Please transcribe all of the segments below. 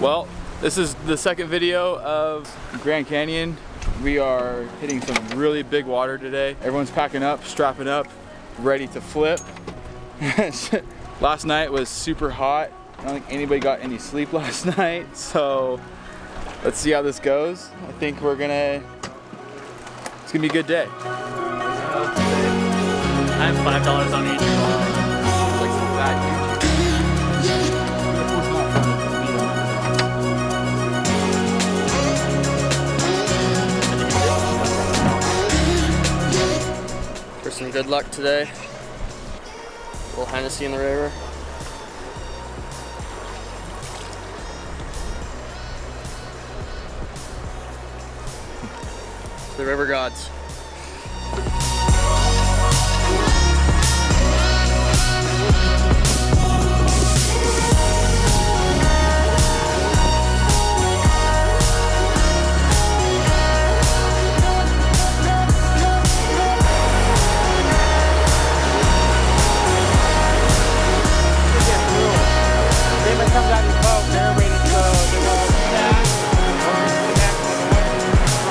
Well, this is the second video of Grand Canyon. We are hitting some really big water today. Everyone's packing up, strapping up, ready to flip. Last night was super hot. I don't think anybody got any sleep last night, so let's see how this goes. I think it's gonna be a good day. I have $5 on each. Like some bad For some good luck today. A little Hennessy in the river. The river gods.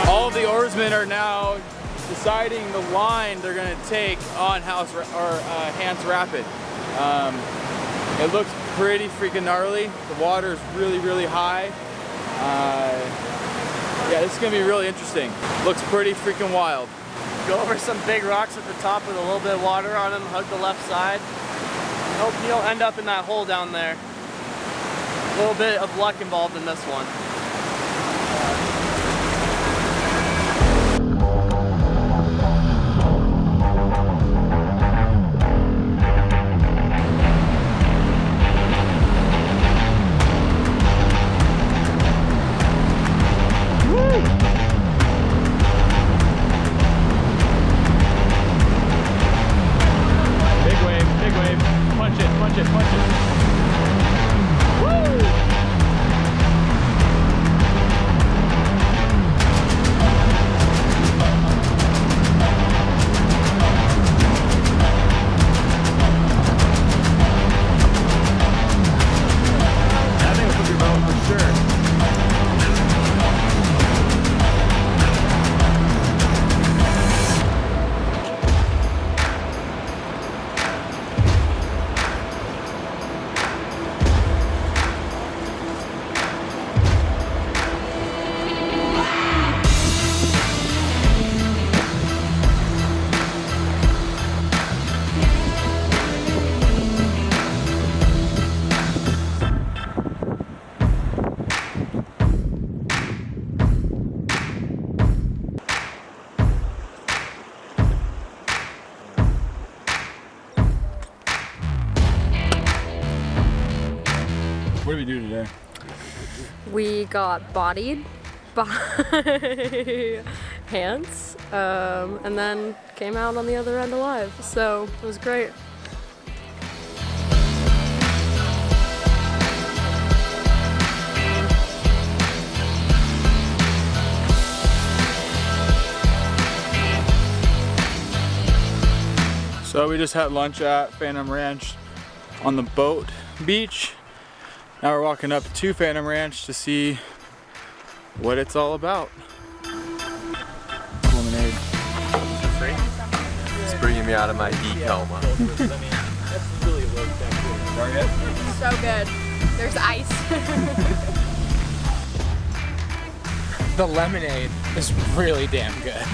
All of the oarsmen are now deciding the line they're going to take on Hans Rapid. It looks pretty freaking gnarly. The water is really, really high. Yeah, this is going to be really interesting. Looks pretty freaking wild. Go over some big rocks at the top with a little bit of water on them, hug the left side. Hope you don't end up in that hole down there. A little bit of luck involved in this one. Big wave, punch it, punch it, punch it. Woo! I think it will be boat for sure. What did we do today? We got bodied by Hans, and then came out on the other end alive, so it was great. So we just had lunch at Phantom Ranch on the boat beach. Now we're walking up to Phantom Ranch to see what it's all about. Lemonade. It's bringing me out of my geek coma. So good. There's ice. The lemonade is really damn good.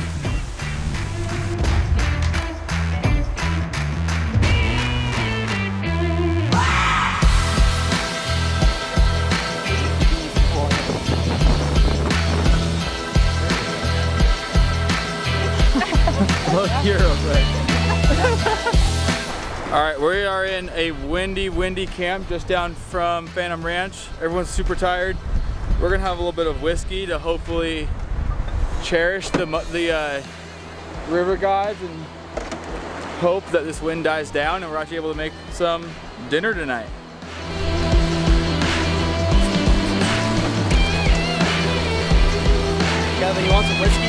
Look here real quick. All right, we are in a windy camp just down from Phantom Ranch. Everyone's super tired. We're gonna have a little bit of whiskey to hopefully cherish the river gods and hope that this wind dies down and we're actually able to make some dinner tonight. Kevin, you want some whiskey?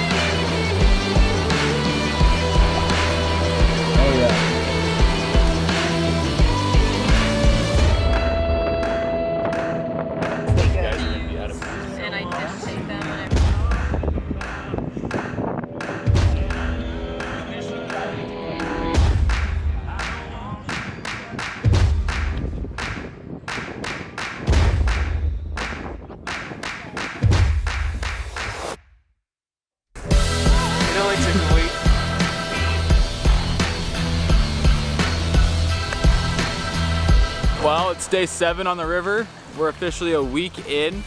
Oh yeah. day 7 on the river. We're officially a week in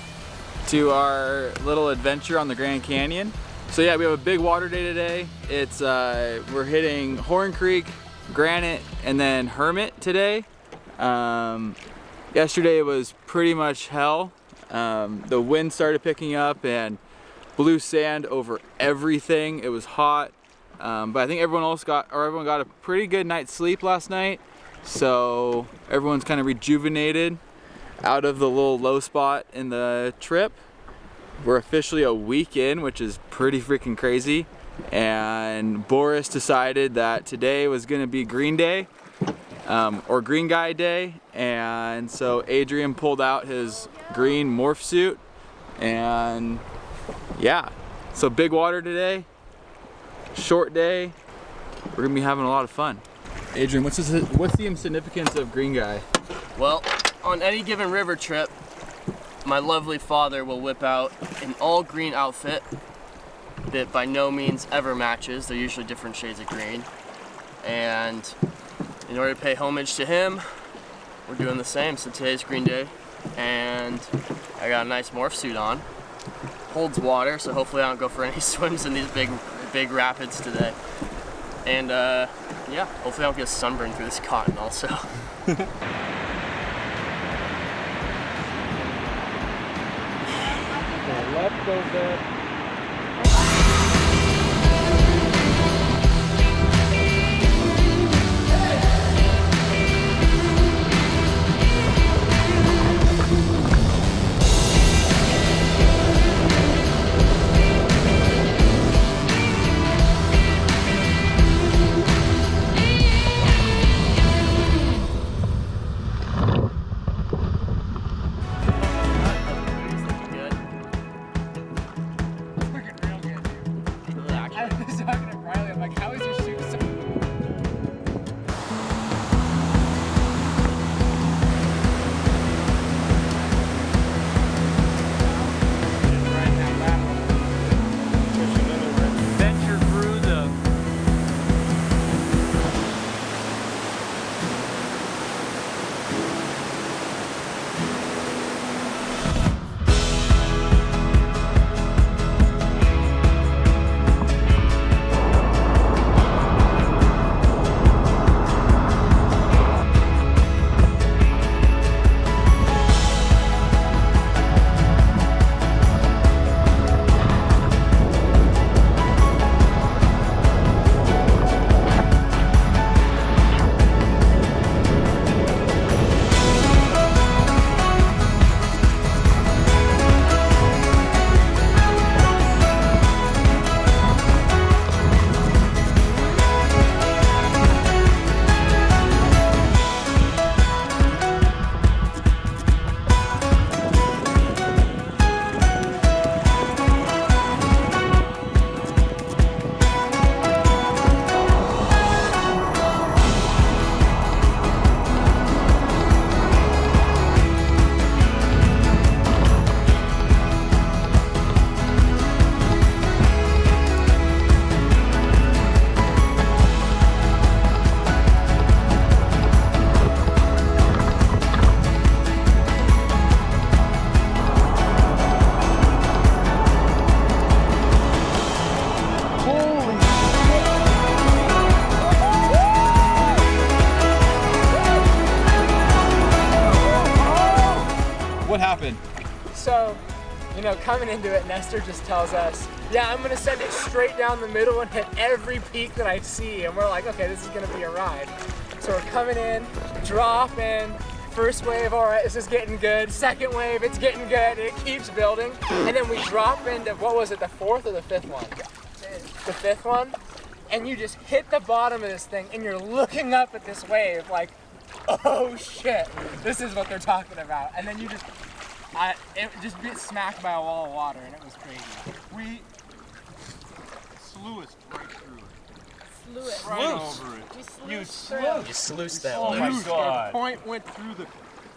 to our little adventure on the Grand Canyon. So yeah, we have a big water day today. It's we're hitting Horn Creek, Granite, and then Hermit today. Yesterday was pretty much hell. The wind started picking up and blew sand over everything. It was hot, but I think everyone got a pretty good night's sleep last night. So everyone's kind of rejuvenated out of the little low spot in the trip. We're officially a week in, which is pretty freaking crazy. And Boris decided that today was gonna be Green Day, or Green Guy Day. And so Adrian pulled out his green morph suit, and yeah, so big water today, short day. We're gonna be having a lot of fun. Adrian, what's the significance of Green Guy? Well, on any given river trip, my lovely father will whip out an all green outfit that by no means ever matches. They're usually different shades of green. And in order to pay homage to him, we're doing the same. So today's Green Day, and I got a nice morph suit on. Holds water, so hopefully I don't go for any swims in these big rapids today. And yeah, hopefully I don't get sunburned through this cotton also. Left goes there. What happened? So, you know, coming into it, Nestor just tells us, yeah, I'm gonna send it straight down the middle and hit every peak that I see. And we're like, okay, this is gonna be a ride. So we're coming in, dropping, first wave, all right, this is getting good. Second wave, it's getting good. It keeps building. And then we drop into, what was it, the 4th or the 5th one? The 5th one. And you just hit the bottom of this thing and you're looking up at this wave like, oh shit, this is what they're talking about. And then you just, it just get smacked by a wall of water, and it was crazy. We sluiced right through it. Slew it. Right over it. You slew. You sluiced that Oh wave. my God. The point went through the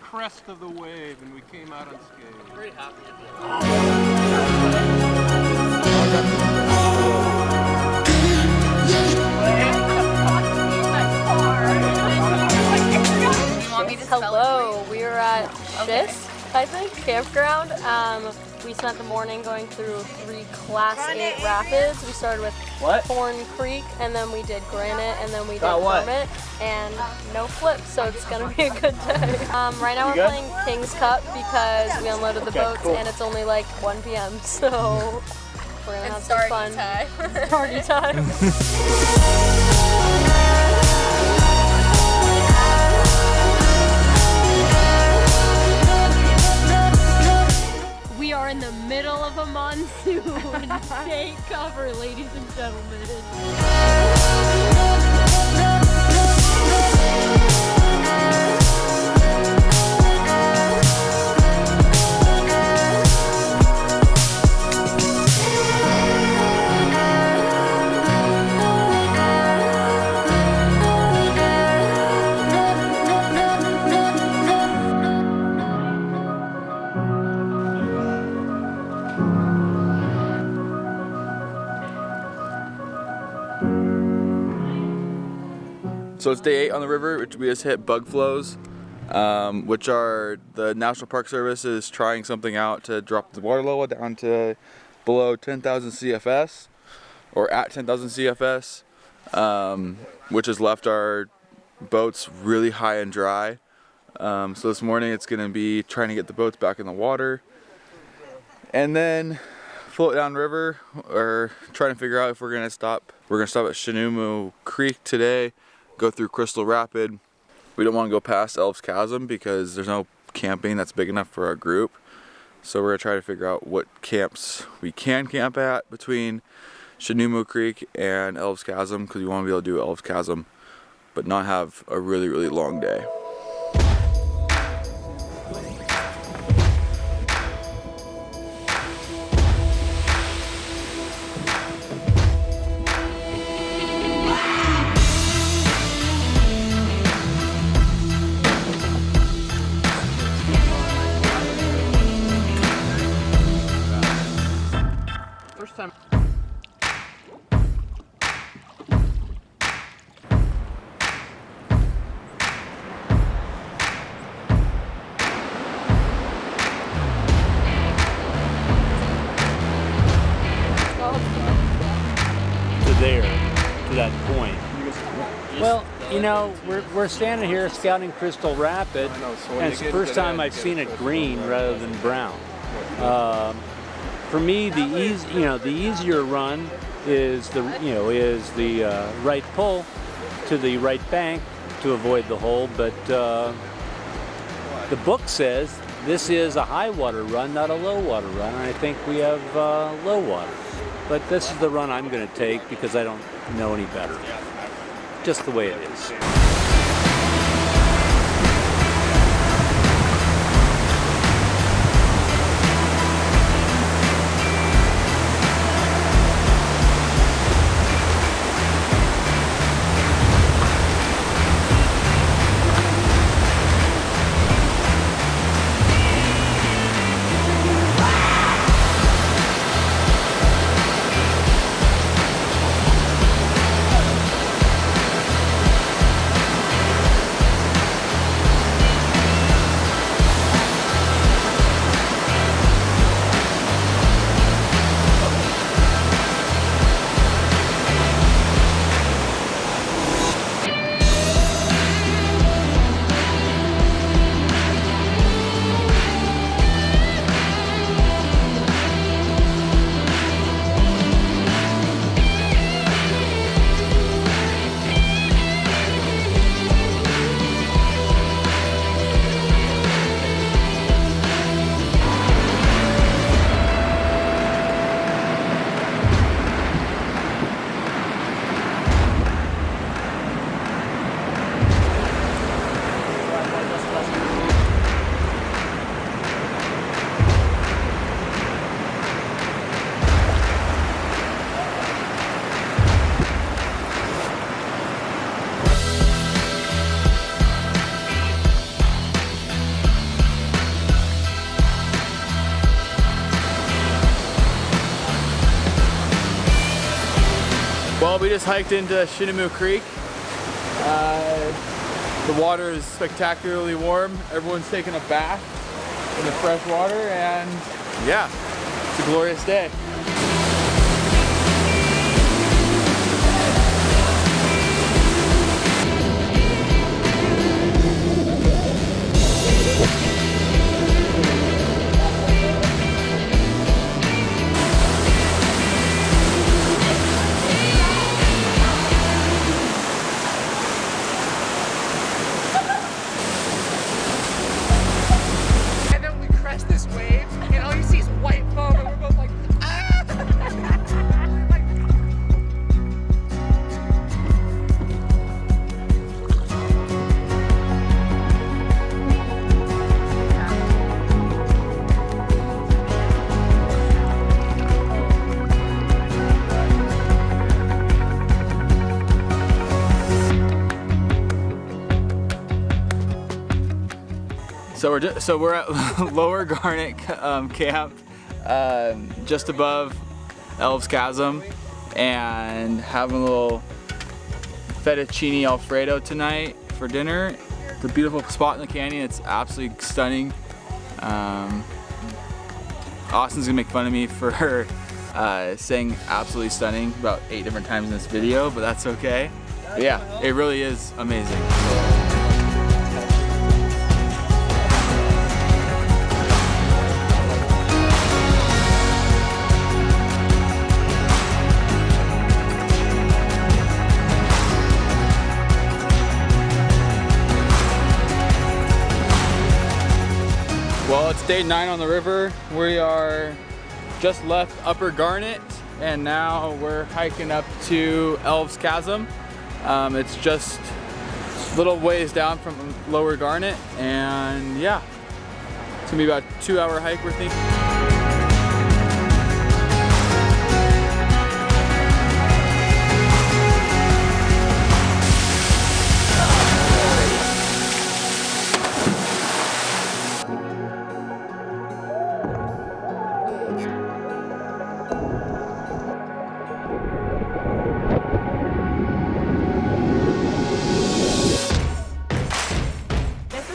crest of the wave, and we came out unscathed. Very happy to be Hello, we are I think, campground. We spent the morning going through 3 Class 8 rapids. We started with Horn Creek, and then we did Granite, and then we did Kermit, and no flips, so it's gonna be a good day. Right now we're playing King's Cup because we unloaded the boats, and it's only like 1 p.m., so we're gonna have some fun. Party time. We are in the middle of a monsoon. Take cover, ladies and gentlemen. So it's day 8 on the river, which we just hit bug flows, which are the National Park Service is trying something out to drop the water level down to below 10,000 CFS, or at 10,000 CFS, which has left our boats really high and dry. So this morning it's going to be trying to get the boats back in the water, and then float down river, or trying to figure out if we're going to stop. We're going to stop at Shinemu Creek today, go through Crystal Rapid. We don't want to go past Elves Chasm because there's no camping that's big enough for our group. So we're going to try to figure out what camps we can camp at between Shinemu Creek and Elves Chasm, because we want to be able to do Elves Chasm but not have a really, really long day. There, to that point. Well, you know, we're standing here scouting Crystal Rapid, and it's the first time I've seen it green rather than brown. For me, the easier run is the right pull to the right bank to avoid the hole. But the book says this is a high water run, not a low water run. And I think we have low water. But this is the run I'm going to take because I don't know any better. Just the way it is. Well, we just hiked into Shinemu Creek. The water is spectacularly warm. Everyone's taking a bath. in the fresh water, and yeah, it's a glorious day. This wave, and all you see is white foam, and we're both like, ah! So we're at Lower Garnet Camp, just above Elves Chasm, and having a little fettuccine alfredo tonight for dinner. It's a beautiful spot in the canyon. It's absolutely stunning. Austin's gonna make fun of me for saying absolutely stunning about 8 different times in this video, but that's okay. But yeah, it really is amazing. Well, it's day 9 on the river. We are just left Upper Garnet, and now we're hiking up to Elves Chasm. It's just a little ways down from Lower Garnet, and yeah, it's gonna be about a 2-hour hike, we're thinking.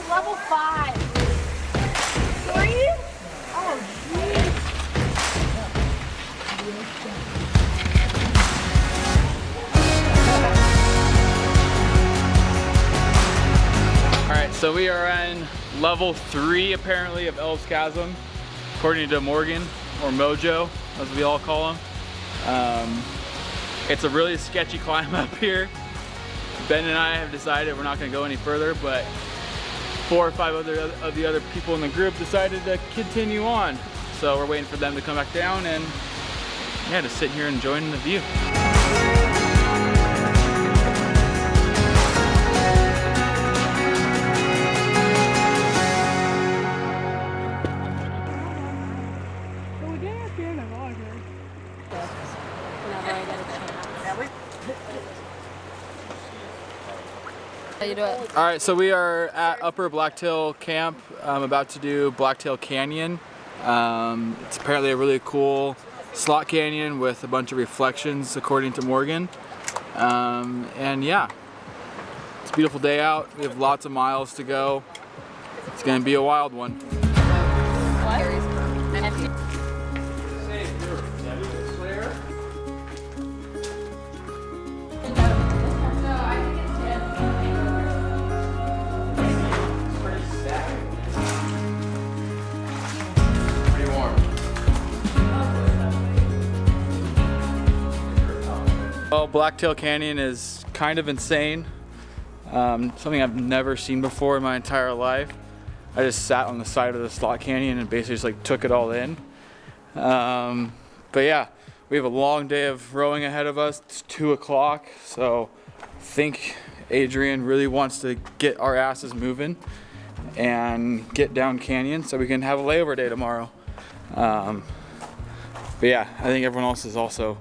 Level 5. 3? Oh, jeez. All right, so we are on level 3 apparently of Elves Chasm, according to Morgan, or Mojo, as we all call him. It's a really sketchy climb up here. Ben and I have decided we're not gonna go any further, but 4 or 5 of the other people in the group decided to continue on. So we're waiting for them to come back down, and yeah, just sitting here enjoying the view. How you do it? All right, so we are at Upper Blacktail Camp. I'm about to do Blacktail Canyon. It's apparently a really cool slot canyon with a bunch of reflections, according to Morgan. And yeah, it's a beautiful day out. We have lots of miles to go. It's gonna be a wild one. Well, Blacktail Canyon is kind of insane. Something I've never seen before in my entire life. I just sat on the side of the slot canyon and basically just like took it all in. But yeah, we have a long day of rowing ahead of us. It's 2 o'clock, so I think Adrian really wants to get our asses moving and get down canyon so we can have a layover day tomorrow. But yeah, I think everyone else is also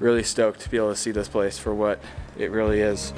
really stoked to be able to see this place for what it really is.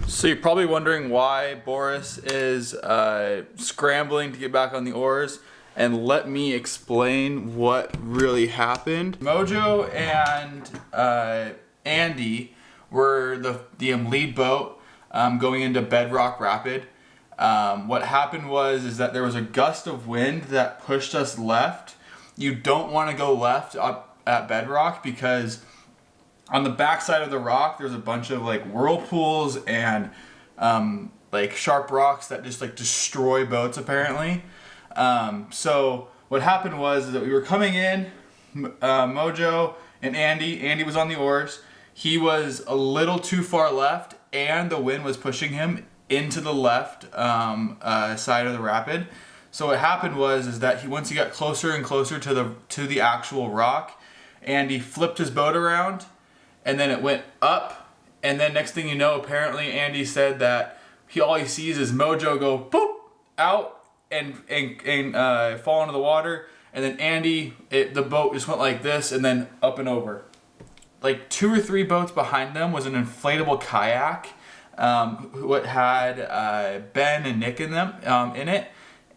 So you're probably wondering why Boris is scrambling to get back on the oars, and let me explain what really happened. Mojo and Andy were the lead boat going into Bedrock Rapid. What happened was that there was a gust of wind that pushed us left. You don't want to go left up at Bedrock because on the backside of the rock there's a bunch of like whirlpools and like sharp rocks that just like destroy boats apparently. So what happened was that we were coming in, Mojo and Andy was on the oars. He was a little too far left and the wind was pushing him into the left side of the rapid. So what happened was that once he got closer and closer to the actual rock, Andy flipped his boat around and then it went up, and then next thing you know, apparently Andy said that all he sees is Mojo go boop out and fall into the water, and then Andy, the boat just went like this and then up and over. Like 2 or 3 boats behind them was an inflatable kayak, what had Ben and Nick in it,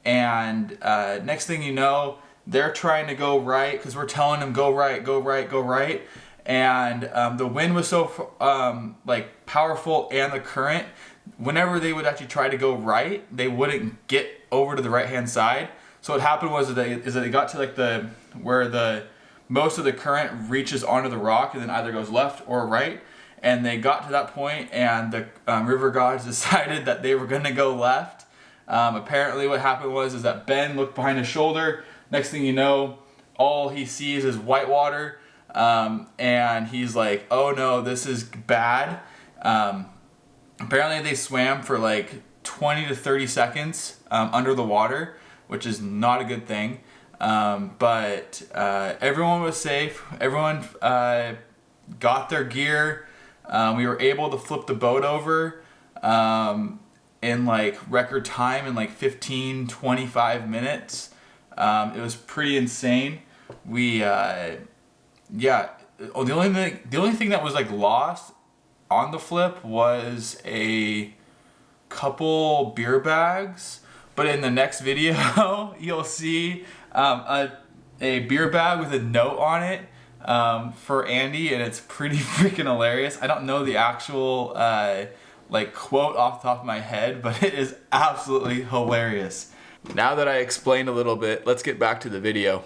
and next thing you know, they're trying to go right because we're telling them go right, go right, go right. And the wind was so like powerful, and the current, whenever they would actually try to go right, they wouldn't get over to the right hand side. So what happened was that they got to like where the most of the current reaches onto the rock and then either goes left or right, and they got to that point and the river gods decided that they were going to go left. Apparently what happened was that Ben looked behind his shoulder. Next thing you know, all he sees is white water. And he's like, oh no, this is bad. Apparently they swam for like 20 to 30 seconds under the water, which is not a good thing. But everyone was safe. Everyone got their gear. We were able to flip the boat over in like record time, in like 15-25 minutes. It was pretty insane. Yeah, the only thing that was like lost on the flip was a couple beer bags, but in the next video you'll see a beer bag with a note on it for Andy, and it's pretty freaking hilarious. I don't know the actual like quote off the top of my head, but it is absolutely hilarious. Now that I explained a little bit, let's get back to the video.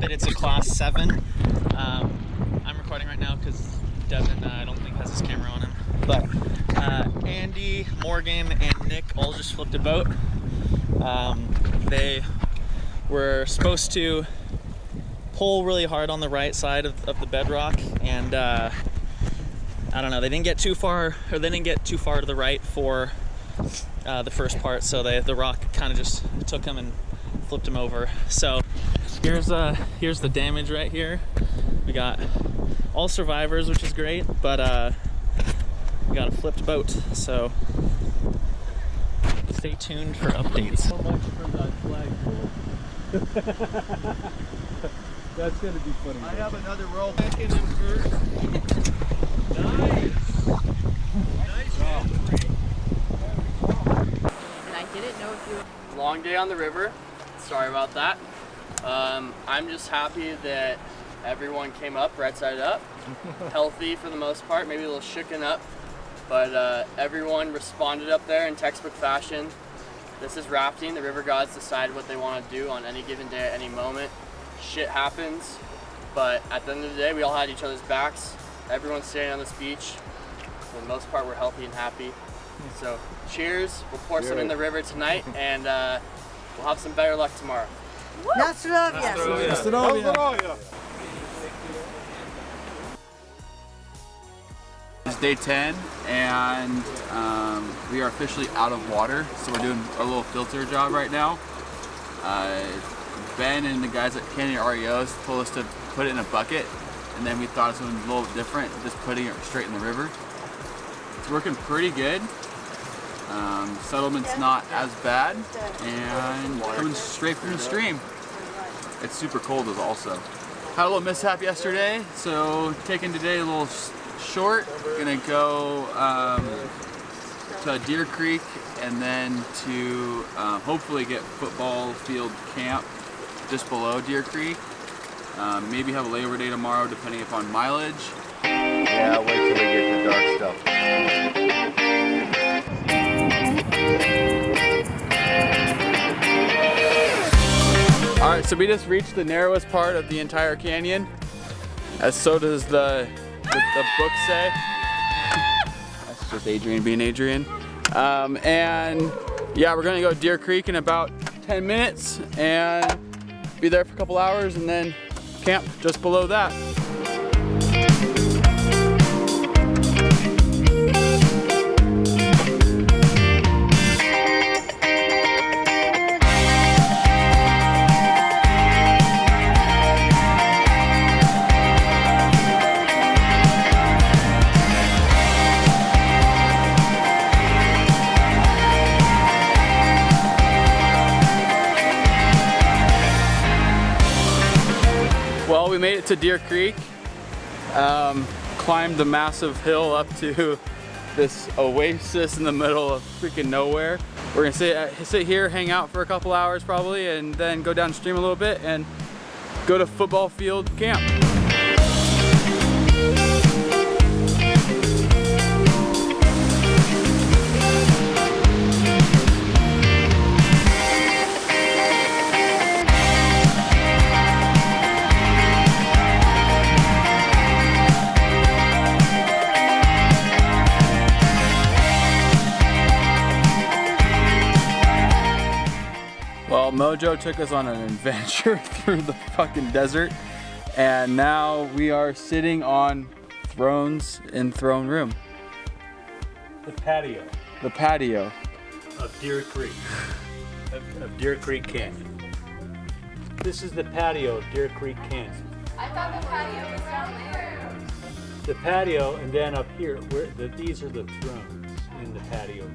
It's a class 7. I'm recording right now because Devyn, I don't think has his camera on him. But Andy, Morgan, and Nick all just flipped a boat. They were supposed to pull really hard on the right side of the bedrock, and I don't know, they didn't get too far, or they didn't get too far to the right for the first part, so the rock kind of just took them and flipped them over. So here's the damage right here. We got all survivors, which is great, but we got a flipped boat, so stay tuned for updates. So much for that flagpole. That's gonna be funny. I have another roll back in him first. Nice. Nice job. And I didn't know if you... Long day on the river. Sorry about that. I'm just happy that everyone came up right side up, healthy for the most part, maybe a little shooken up but everyone responded up there in textbook fashion. This is rafting. The river gods decide what they want to do on any given day at any moment. Shit happens, but at the end of the day, we all had each other's backs. Everyone's standing on this beach. For the most part, we're healthy and happy. So cheers. We'll pour some in the river tonight, and we'll have some better luck tomorrow. It's day 10, and we are officially out of water, so we're doing a little filter job right now. Ben and the guys at Canyon REOs told us to put it in a bucket, and then we thought of something a little different, just putting it straight in the river. It's working pretty good. Settlement's not as bad, and coming straight from the stream. It's super cold as also. Had a little mishap yesterday, so taking today a little short. Gonna go to Deer Creek and then to hopefully get football field camp just below Deer Creek. Maybe have a layover day tomorrow depending upon mileage. Yeah, wait till we get the dark stuff. Alright, so we just reached the narrowest part of the entire canyon, as so does the books say. That's just Adrian being Adrian. And yeah, we're gonna go Deer Creek in about 10 minutes and be there for a couple hours and then camp just below that. Well, we made it to Deer Creek, climbed the massive hill up to this oasis in the middle of freaking nowhere. We're gonna sit here, hang out for a couple hours probably, and then go downstream a little bit and go to football field camp. Well, Mojo took us on an adventure through the fucking desert, and now we are sitting on thrones in throne room. The patio The patio. of Deer Creek, of Deer Creek Canyon. This is the patio of Deer Creek Canyon. I thought the patio was down there. The patio, and then up here, these are the thrones in the patio.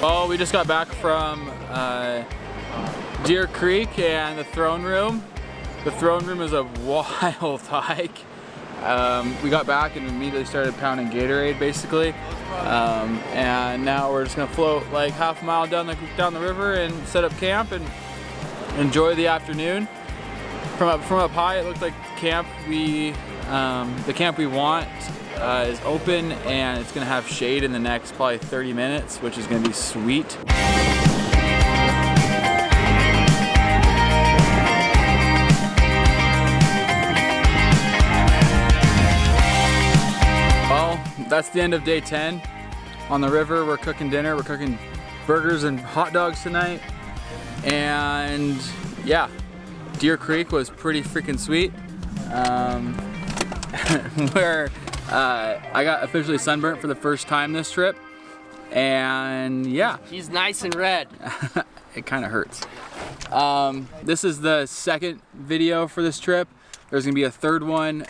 Well, we just got back from Deer Creek and the throne room. The throne room is a wild hike. We got back and immediately started pounding Gatorade basically. And now we're just gonna float like half a mile down the river and set up camp and enjoy the afternoon. From up high, it looks like the camp we want is open, and it's gonna have shade in the next probably 30 minutes, which is gonna be sweet. Well, that's the end of day 10. On the river, we're cooking dinner. We're cooking burgers and hot dogs tonight. And yeah, Deer Creek was pretty freaking sweet. Where I got officially sunburnt for the first time this trip. And yeah. He's nice and red. It kind of hurts. This is the second video for this trip. There's gonna be a third one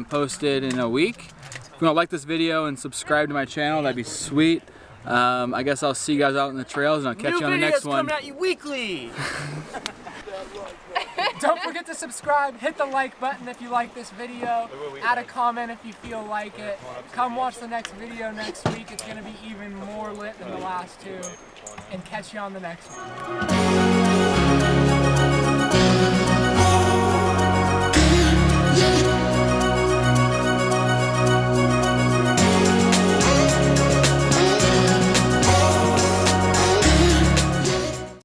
posted in a week. If you want to like this video and subscribe to my channel, that'd be sweet. I guess I'll see you guys out in the trails, and I'll catch you on the next one. New videos coming at you weekly. Don't forget to subscribe, hit the like button if you like this video, add a comment if you feel like it. Come watch the next video next week. It's going to be even more lit than the last two. And catch you on the next one.